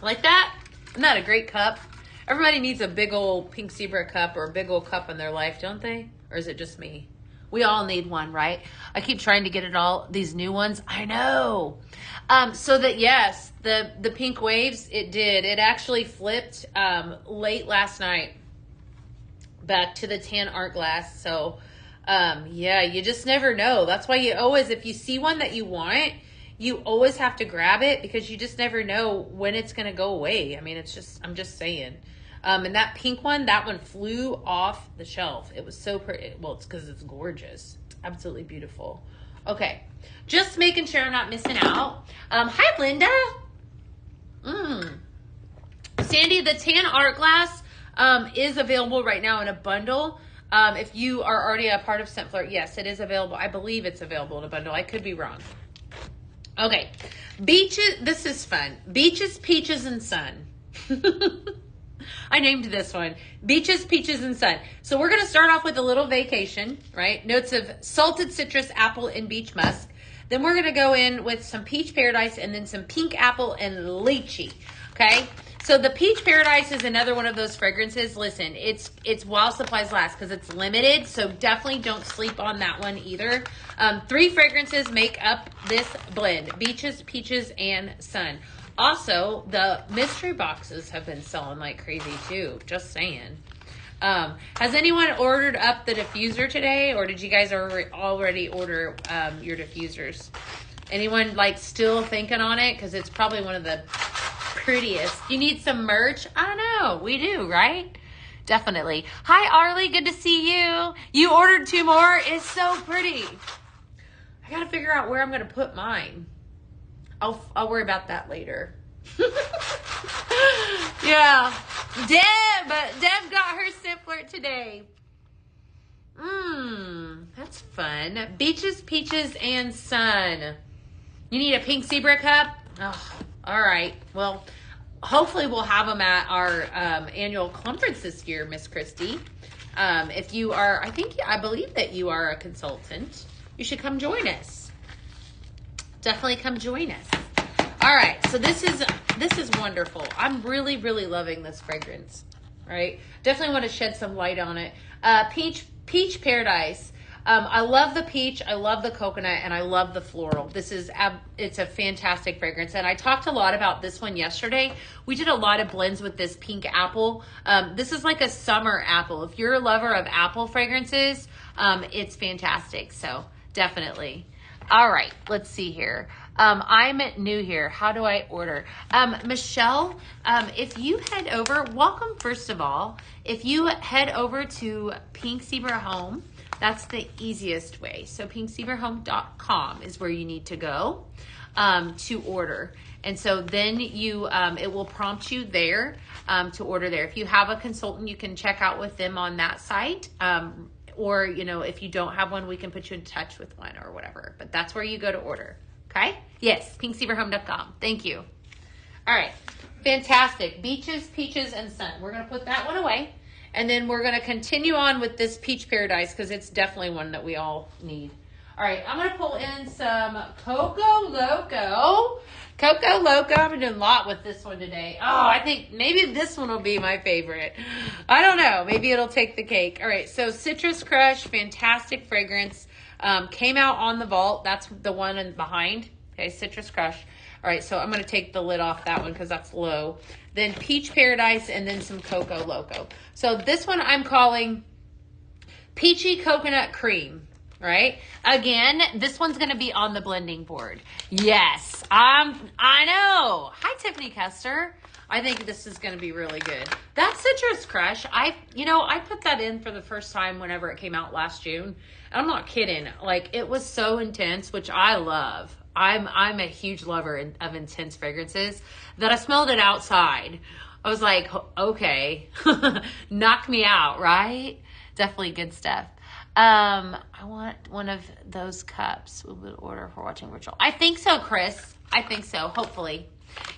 Like that? Isn't that a great cup? Everybody needs a big old pink zebra cup or a big old cup in their life, don't they? Or is it just me? We all need one, right? I keep trying to get it all, these new ones. I know. So that, yes, the pink waves, it did. It actually flipped late last night back to the tan art glass. So, yeah, you just never know. That's why you always, if you see one that you want, you always have to grab it, because you just never know when it's going to go away. I mean, it's just, I'm just saying. And that pink one, that one flew off the shelf. It was so pretty. Well, it's because it's gorgeous. It's absolutely beautiful. Okay. Just making sure I'm not missing out. Hi, Linda. Sandy, the tan art glass is available right now in a bundle. If you are already a part of Scent Flirt, yes, it is available. I believe it's available in a bundle. I could be wrong. Okay. Beaches. This is fun. Beaches, Peaches, and Sun. I named this one Beaches, Peaches, and Sun. So we're going to start off with a little Vacation, right? Notes of salted citrus, apple, and beach musk. Then we're going to go in with some Peach Paradise and then some Pink Apple and Lychee, okay? So the Peach Paradise is another one of those fragrances. Listen, it's while supplies last, because it's limited, so definitely don't sleep on that one either. 3 fragrances make up this blend: Beaches, Peaches, and Sun. Also, the mystery boxes have been selling like crazy too. Just saying. Has anyone ordered up the diffuser today, or did you guys already order your diffusers? Anyone like still thinking on it? Because it's probably one of the prettiest. You need some merch? I know, we do, right? Definitely. Hi, Arlie. Good to see you. You ordered 2 more. It's so pretty. I got to figure out where I'm going to put mine. I'll worry about that later. Yeah. Deb got her Scent Flirt today. That's fun. Beaches, Peaches, and Sun. You need a pink zebra cup? Oh, all right. Well, hopefully we'll have them at our annual conference this year, Miss Christie. If you are, I believe that you are a consultant, you should come join us. Definitely come join us. All right, so this is wonderful. I'm really, really loving this fragrance. All right, definitely want to shed some light on it. Peach Paradise. I love the peach, I love the coconut, and I love the floral. It's a fantastic fragrance. And I talked a lot about this one yesterday. We did a lot of blends with this pink apple. This is like a summer apple. If you're a lover of apple fragrances, it's fantastic. So definitely. All right, let's see here. I'm new here. How do I order? Michelle, if you head over, welcome first of all. If you head over to Pink Zebra Home, that's the easiest way. So pinkzebrahome.com is where you need to go to order. And so then it will prompt you there to order there. If you have a consultant, you can check out with them on that site. Or, if you don't have one, we can put you in touch with one or whatever. But that's where you go to order. Okay? Yes, pinkzebrahome.com. Thank you. All right. Fantastic. Beaches, peaches, and sun. We're going to put that one away. And then we're going to continue on with this Peach Paradise because it's definitely one that we all need. All right. I'm going to pull in some Coco Loco. Coco Loco. I've been doing a lot with this one today. Oh, I think maybe this one will be my favorite. I don't know. Maybe it'll take the cake. All right. So Citrus Crush. Fantastic fragrance. Came out on the vault. That's the one in behind. Okay. Citrus Crush. All right, so I'm going to take the lid off that one because that's low. Then Peach Paradise and then some Coco Loco. So this one I'm calling Peachy Coconut Cream, right? Again, this one's going to be on the blending board. Yes, I know. Hi, Tiffany Kester. I think this is going to be really good. That Citrus Crush, I put that in for the first time whenever it came out last June. I'm not kidding. Like, it was so intense, which I love. I'm a huge lover of intense fragrances that I smelled it outside. I was like, okay, knock me out, right? Definitely good stuff. I want one of those cups. We would order for watching virtual. I think so, Chris. I think so, hopefully.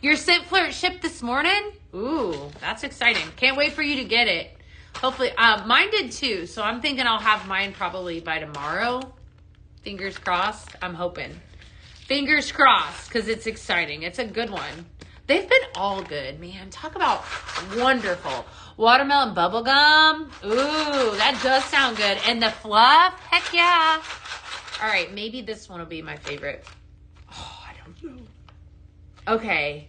Your scent flirt shipped this morning? Ooh, that's exciting. Can't wait for you to get it. Hopefully, mine did too. So I'm thinking I'll have mine probably by tomorrow. Fingers crossed. I'm hoping. Fingers crossed, because it's exciting. It's a good one. They've been all good, man. Talk about wonderful. Watermelon bubblegum. Ooh, that does sound good. And the fluff, heck yeah. All right, maybe this one will be my favorite. Oh, I don't know. Okay.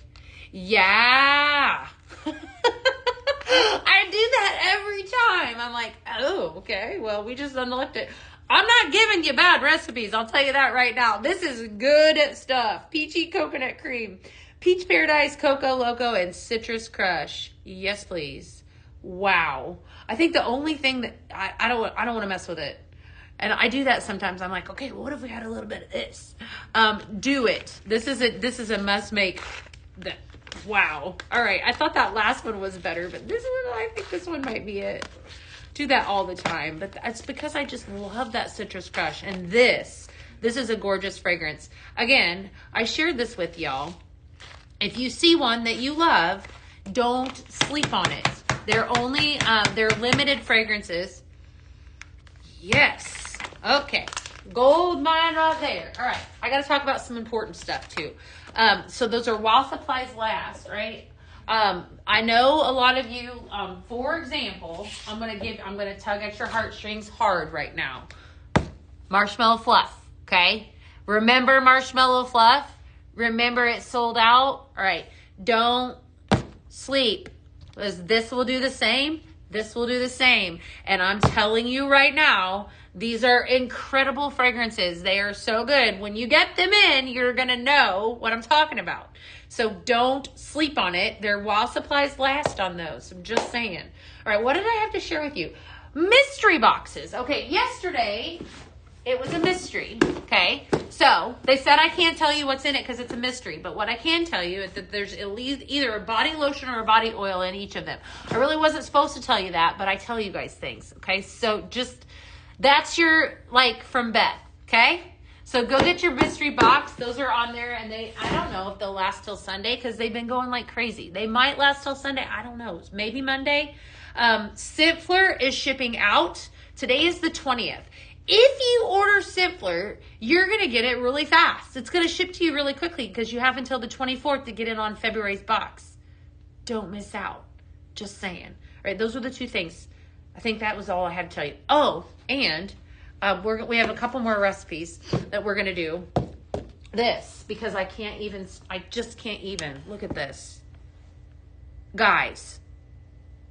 Yeah. I do that every time. I'm like, oh, okay. Well, we just unlocked it. I'm not giving you bad recipes. I'll tell you that right now. This is good stuff. Peachy Coconut Cream, Peach Paradise, Coco Loco, and Citrus Crush. Yes, please. Wow. I think the only thing that I don't want to mess with it. And I do that sometimes. I'm like, okay, well, what if we had a little bit of this? Do it. This is a must make. Wow. All right. I thought that last one was better, but this one, I think this one might be it. Do that all the time, but that's because I just love that Citrus Crush. And this is a gorgeous fragrance. Again, I shared this with y'all. If you see one that you love, don't sleep on it. They're only, they're limited fragrances. Yes. Okay. Gold mine right there. All right. I got to talk about some important stuff too. So those are while supplies last, right? I know a lot of you, for example, I'm going to tug at your heartstrings hard right now. Marshmallow Fluff. Okay. Remember Marshmallow Fluff? Remember it sold out? All right. Don't sleep, because this will do the same. This will do the same. And I'm telling you right now, these are incredible fragrances. They are so good. When you get them in, you're going to know what I'm talking about. So don't sleep on it. They're while supplies last on those. I'm just saying. All right, what did I have to share with you? Mystery boxes. Okay, yesterday it was a mystery. Okay, so they said I can't tell you what's in it because it's a mystery. But what I can tell you is that there's at least either a body lotion or a body oil in each of them. I really wasn't supposed to tell you that, but I tell you guys things. Okay, so just that's your from Beth. Okay. So go get your mystery box. Those are on there, and I don't know if they'll last till Sunday because they've been going like crazy. They might last till Sunday. I don't know. Maybe Monday. Simpler is shipping out. Today is the 20th. If you order Simpler, you're going to get it really fast. It's going to ship to you really quickly because you have until the 24th to get it on February's box. Don't miss out. Just saying. All right, those were the two things. I think that was all I had to tell you. Oh, and we have a couple more recipes that we're going to do. This, because I just can't even. Look at this. Guys,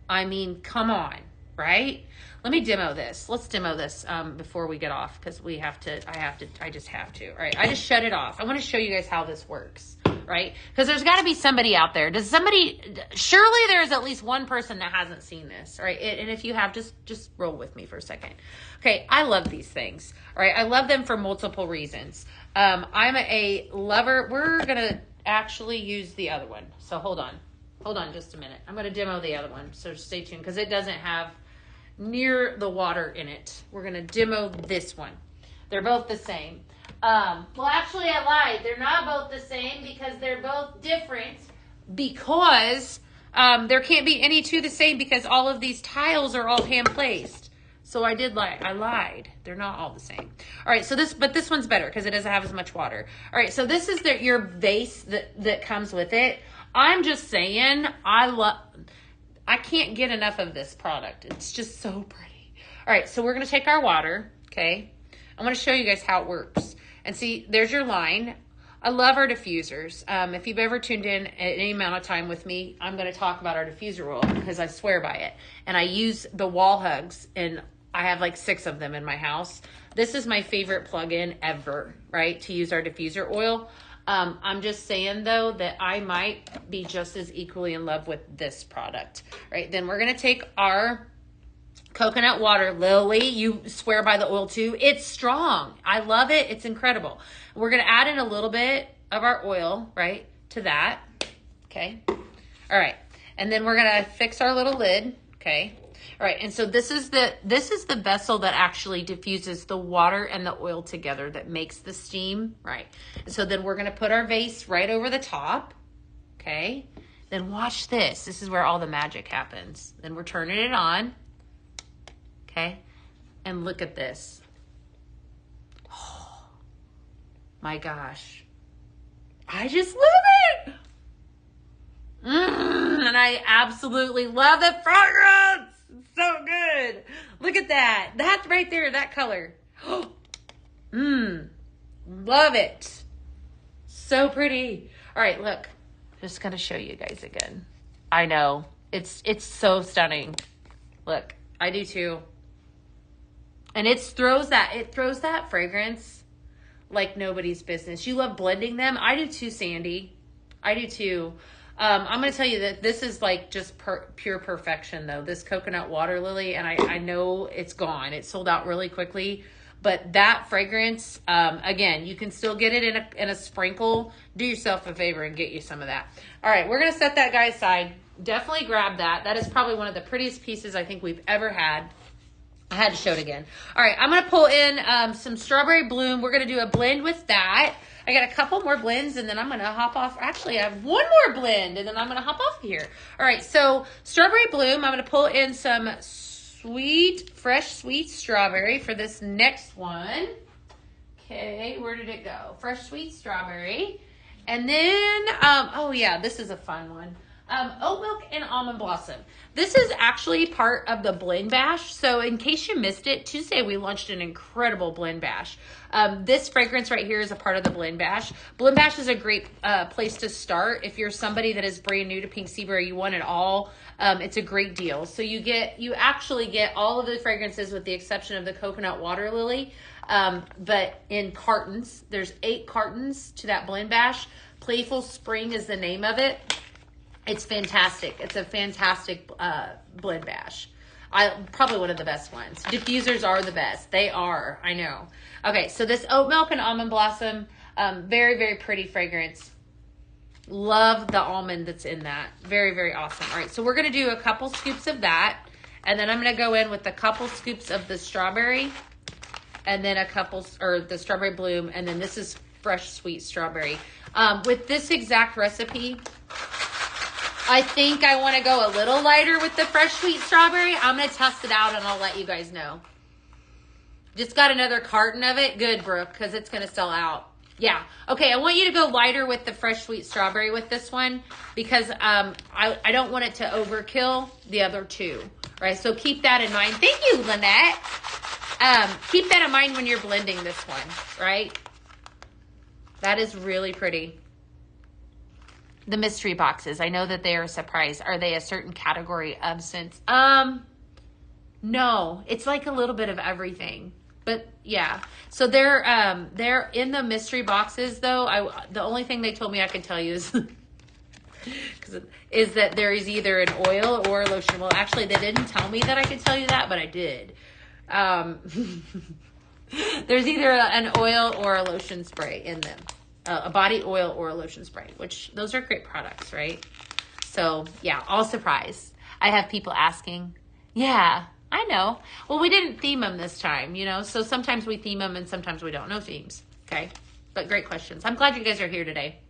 I mean, come on, right? Let me demo this. Let's demo this before we get off because I just have to. All right, I just shut it off. I want to show you guys how this works, right? Because there's got to be somebody out there. Surely there's at least one person that hasn't seen this, right? And if you have, just roll with me for a second. Okay, I love these things, all right? I love them for multiple reasons. I'm a lover. We're going to actually use the other one. So hold on just a minute. I'm going to demo the other one. So stay tuned because it doesn't have near the water in it. We're going to demo this one. They're both the same. Well, actually, I lied. They're not both the same because they're both different because there can't be any two the same because all of these tiles are all hand placed. So I did lie. I lied. They're not all the same. All right. So this one's better because it doesn't have as much water. All right. So this is your vase that comes with it. I'm just saying, I can't get enough of this product. It's just so pretty. All right, so we're going to take our water, okay? I'm going to show you guys how it works. And see, there's your line. I love our diffusers. If you've ever tuned in at any amount of time with me, I'm going to talk about our diffuser oil because I swear by it. And I use the wall hugs, and I have like 6 of them in my house. This is my favorite plug-in ever, right, to use our diffuser oil. I'm just saying, though, that I might be just as equally in love with this product, right? Then we're going to take our coconut water. Lily, you swear by the oil, too. It's strong. I love it. It's incredible. We're going to add in a little bit of our oil, right, to that, okay? All right. And then we're going to fix our little lid, okay? All right, and so this is the vessel that actually diffuses the water and the oil together that makes the steam, right? And so then we're going to put our vase right over the top, okay? Then watch this. This is where all the magic happens. Then we're turning it on, okay? And look at this. Oh, my gosh. I just love it. And I absolutely love the fragrance. So good. Look at that. That right there, that color. Love it. So pretty. All right, look. Just going to show you guys again. I know. It's so stunning. Look, I do too. And it throws that fragrance like nobody's business. You love blending them. I do too, Sandy. I do too. I'm going to tell you that this is like just pure perfection, though. This coconut water lily, and I know it's gone. It sold out really quickly. But that fragrance, again, you can still get it in a sprinkle. Do yourself a favor and get you some of that. All right, we're going to set that guy aside. Definitely grab that. That is probably one of the prettiest pieces I think we've ever had. I had to show it again. All right, I'm going to pull in some strawberry bloom. We're going to do a blend with that. I got a couple more blends, and then I'm going to hop off. Actually, I have one more blend, and then I'm going to hop off here. All right, so strawberry bloom. I'm going to pull in some fresh sweet strawberry for this next one. Okay, where did it go? Fresh sweet strawberry. And then, oh yeah, this is a fun one. Oat milk and almond blossom. This is actually part of the blend bash. So in case you missed it, Tuesday we launched an incredible blend bash. This fragrance right here is a part of the blend bash. Blend bash is a great place to start. If you're somebody that is brand new to Pink Sea Bear, you want it all. It's a great deal. So you actually get all of the fragrances with the exception of the coconut water lily. But in cartons, there's 8 cartons to that blend bash. Playful Spring is the name of it. It's fantastic. It's a fantastic blend bash. Probably one of the best ones. Diffusers are the best. They are. I know. Okay, so this oat milk and almond blossom, very, very pretty fragrance. Love the almond that's in that. Very, very awesome. All right, so we're going to do a couple scoops of that. And then I'm going to go in with a couple scoops of the strawberry. And then the strawberry bloom. And then this is fresh sweet strawberry. With this exact recipe, I think I want to go a little lighter with the fresh sweet strawberry. I'm going to test it out and I'll let you guys know. Just got another carton of it. Good, Brooke, because it's going to sell out. Yeah. Okay, I want you to go lighter with the fresh sweet strawberry with this one because I don't want it to overkill the other two. Right? So keep that in mind. Thank you, Lynette. Keep that in mind when you're blending this one, right? That is really pretty. The mystery boxes. I know that they are a surprise. Are they a certain category of scents? No, it's like a little bit of everything. But yeah, so they're in the mystery boxes though. The only thing they told me I could tell you is that there is either an oil or a lotion. Well, actually, they didn't tell me that I could tell you that, but I did. There's either an oil or a lotion spray in them, a body oil or a lotion spray, which those are great products, right? So yeah, all surprised. I have people asking, yeah. I know. Well, we didn't theme them this time, you know, so sometimes we theme them and sometimes we don't. No themes. Okay. But great questions. I'm glad you guys are here today.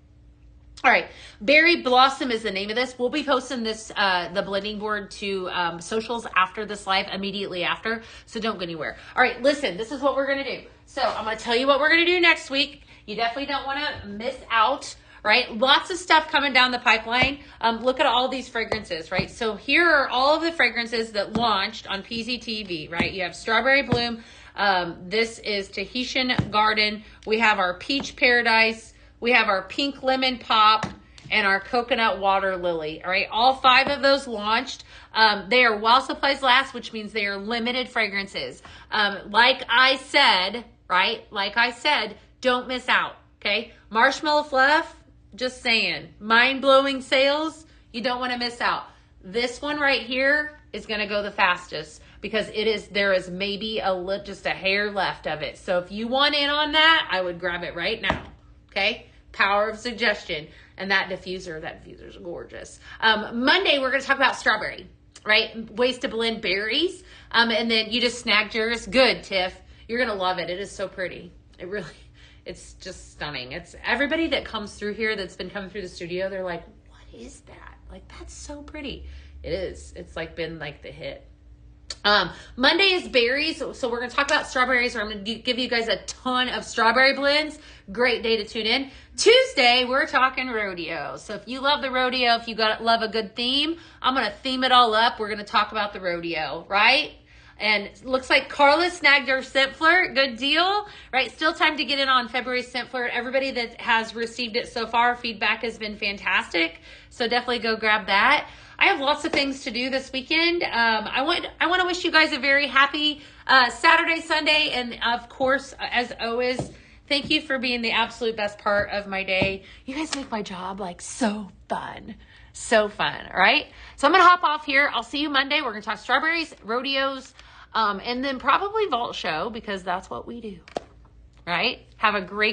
All right. Berry Blossom is the name of this. We'll be posting this, the blending board to socials after this live, immediately after. So don't go anywhere. All right. Listen, this is what we're going to do. So I'm going to tell you what we're going to do next week. You definitely don't want to miss out. Right? Lots of stuff coming down the pipeline. Look at all these fragrances, right? So here are all of the fragrances that launched on PZTV, right? You have Strawberry Bloom. This is Tahitian Garden. We have our Peach Paradise. We have our Pink Lemon Pop and our Coconut Water Lily. All right. All 5 of those launched. They are while supplies last, which means they are limited fragrances. Like I said, right? Like I said, don't miss out. Okay. Marshmallow Fluff. Just saying, mind-blowing sales, you don't want to miss out. This one right here is going to go the fastest because there is maybe just a hair left of it. So if you want in on that, I would grab it right now. Okay? Power of suggestion. And that diffuser's gorgeous. Monday, we're going to talk about strawberry, right? Ways to blend berries. And then you just snagged yours. Good, Tiff. You're going to love it. It is so pretty. It's just stunning. It's everybody that comes through here that's been coming through the studio. They're like, what is that? Like, that's so pretty. It is. It's like been like the hit. Monday is berries. So we're going to talk about strawberries. I'm going to give you guys a ton of strawberry blends. Great day to tune in. Tuesday, we're talking rodeo. So if you love the rodeo, if you love a good theme, I'm going to theme it all up. We're going to talk about the rodeo, right? And it looks like Carla snagged her scent flirt. Good deal, right? Still time to get in on February scent flirt. Everybody that has received it so far, feedback has been fantastic. So definitely go grab that. I have lots of things to do this weekend. I want to wish you guys a very happy Saturday, Sunday, and of course, as always, thank you for being the absolute best part of my day. You guys make my job like so fun. So fun, all right? So I'm going to hop off here. I'll see you Monday. We're going to talk strawberries, rodeos, and then probably vault show because that's what we do, right? Have a great